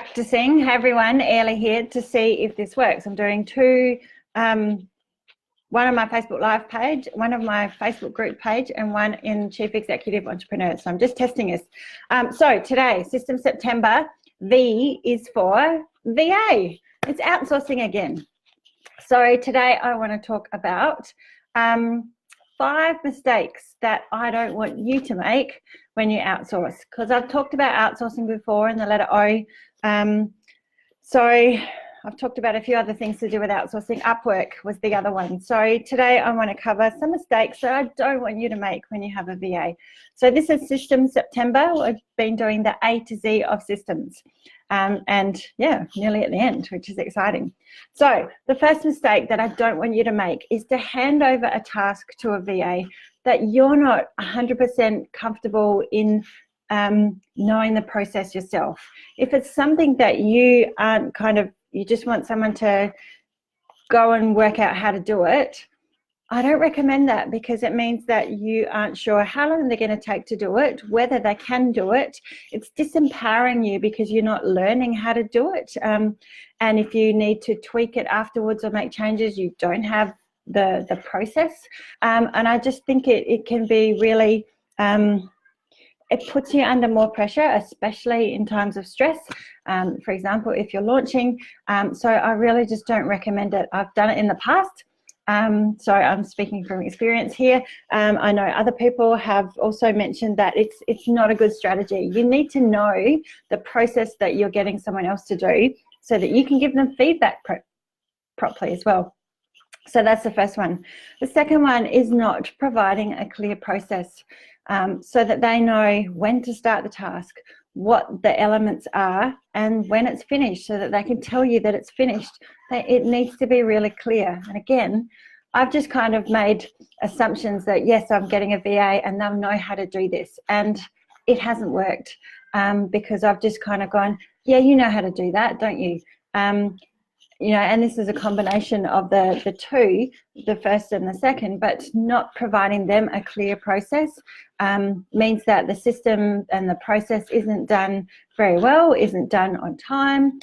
practicing. Hey everyone, Ailey here to see if this works. I'm doing two, one on my Facebook Live page, one on my Facebook group page, and one in Chief Executive Entrepreneur. So I'm just testing this. So today, System September, V is for VA. It's outsourcing again. So today I want to talk about 5 mistakes that I don't want you to make when you outsource, because I've talked about outsourcing before in the letter O. So I've talked about a few other things to do with outsourcing. Upwork was the other one. So today I want to cover some mistakes that I don't want you to make when you have a VA. So this is System September. We've been doing the A to Z of systems. And yeah, nearly at the end, which is exciting. So the first mistake that I don't want you to make is to hand over a task to a VA that you're not 100% comfortable in knowing the process yourself. If it's something that you aren't you just want someone to go and work out how to do it, I don't recommend that, because it means that you aren't sure how long they're going to take to do it, whether they can do it. It's disempowering you because you're not learning how to do it. And if you need to tweak it afterwards or make changes, you don't have the process. And I just think it can be really, it puts you under more pressure, especially in times of stress. For example, if you're launching. So I really just don't recommend it. I've done it in the past. So I'm speaking from experience here. I know other people have also mentioned that it's not a good strategy. You need to know the process that you're getting someone else to do so that you can give them feedback properly as well. So that's the first one. The second one is not providing a clear process so that they know when to start the task, what the elements are, and when it's finished, so that they can tell you that it's finished. It needs to be really clear. And again, I've just kind of made assumptions that, yes, I'm getting a VA and they'll know how to do this. And it hasn't worked because I've just kind of gone, yeah, you know how to do that, don't you? You know, and this is a combination of the two, the first and the second, but not providing them a clear process means that the system and the process isn't done very well, isn't done on time,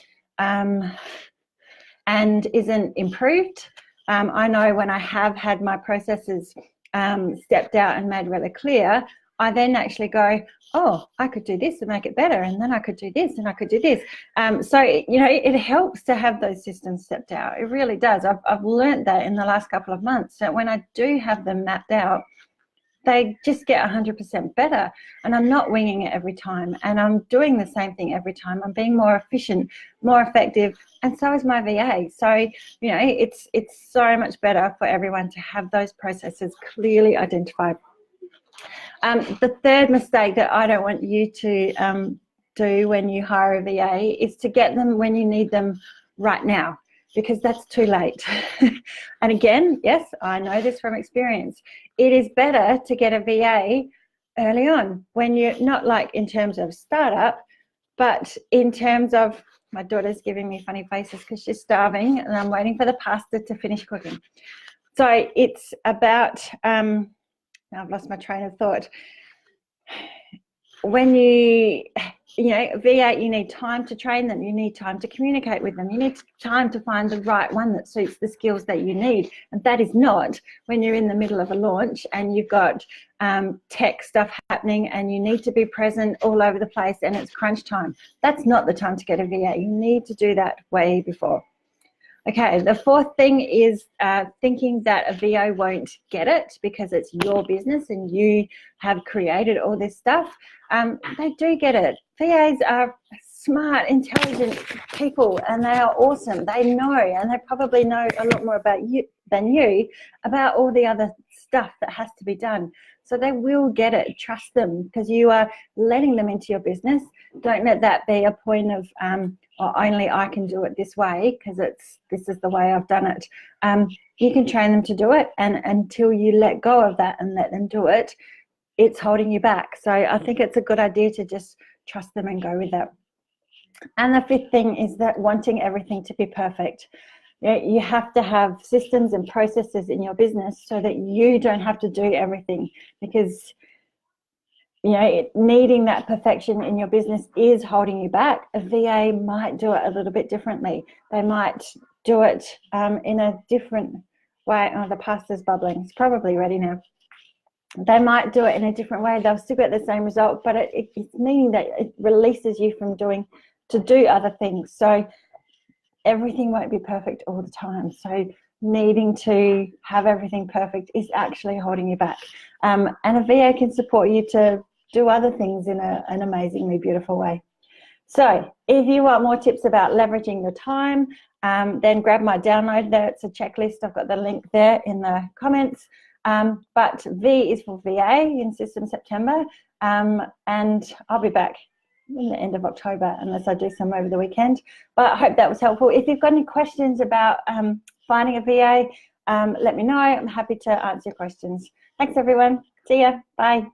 and isn't improved. I know when I have had my processes stepped out and made really clear, I then actually go, oh, I could do this and make it better, and then I could do this and I could do this. So, you know, it helps to have those systems stepped out. It really does. I've learned that in the last couple of months, that when I do have them mapped out, they just get 100% better, and I'm not winging it every time, and I'm doing the same thing every time. I'm being more efficient, more effective, and so is my VA. So, you know, it's so much better for everyone to have those processes clearly identified. The third mistake that I don't want you to do when you hire a VA is to get them when you need them right now, because that's too late. And again, yes, I know this from experience. It is better to get a VA early on, when you're not like in terms of startup, but in terms of, my daughter's giving me funny faces because she's starving and I'm waiting for the pasta to finish cooking. So it's about, now I've lost my train of thought. When you know, VA, you need time to train them, you need time to communicate with them, you need time to find the right one that suits the skills that you need. And that is not when you're in the middle of a launch and you've got tech stuff happening and you need to be present all over the place and it's crunch time. That's not the time to get a VA. You need to do that way before. Okay, the fourth thing is thinking that a VA won't get it because it's your business and you have created all this stuff. They do get it. VAs are smart, intelligent people, and they are awesome. They know, and they probably know a lot more about you than you about all the other stuff that has to be done. So they will get it. Trust them, because you are letting them into your business. Don't let that be a point of only I can do it this way, because this is the way I've done it. You can train them to do it, and until you let go of that and let them do it, it's holding you back. So I think it's a good idea to just trust them and go with that. And the fifth thing is that wanting everything to be perfect. You have to have systems and processes in your business so that you don't have to do everything, because needing that perfection in your business is holding you back, a VA might do it a little bit differently. They might do it in a different way. Oh, the pasta's bubbling. It's probably ready now. They might do it in a different way. They'll still get the same result, but it's meaning that it releases you from to do other things. So everything won't be perfect all the time. So needing to have everything perfect is actually holding you back. And a VA can support you to do other things in an amazingly beautiful way. So if you want more tips about leveraging your time, then grab my download there. It's a checklist. I've got the link there in the comments. But V is for VA in System September. And I'll be back in the end of October unless I do some over the weekend. But I hope that was helpful. If you've got any questions about finding a VA, let me know. I'm happy to answer your questions. Thanks, everyone. See ya. Bye.